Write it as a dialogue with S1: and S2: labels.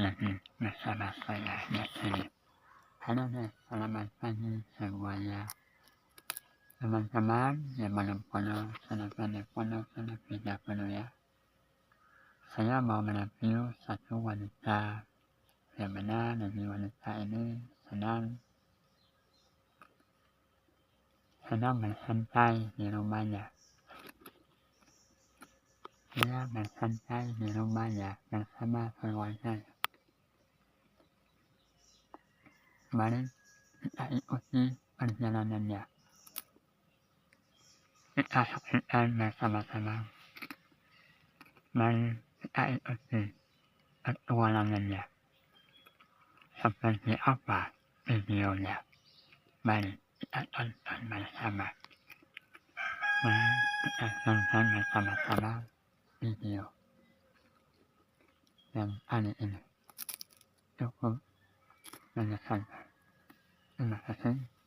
S1: lagi bersama saya di sini. Halo deh, selamat pagi semuanya. Teman-teman yang belum follow, silahkan di follow terlebih dahulu ya. Saya mau mereview satu wanita yang mana dari wanita ini sedang bersantai di rumahnya. Dia bersantai di rumahnya bersama keluarga. Mari kita ikuti perjalanannya. Kita saksikan bersama-sama. Mari kita ikuti petualangannya. Seperti apa videonya? Mari kita tonton bersama. Mari kita tonton bersama-sama video yang kali ini. Cukup menyenangkan. Terima kasih.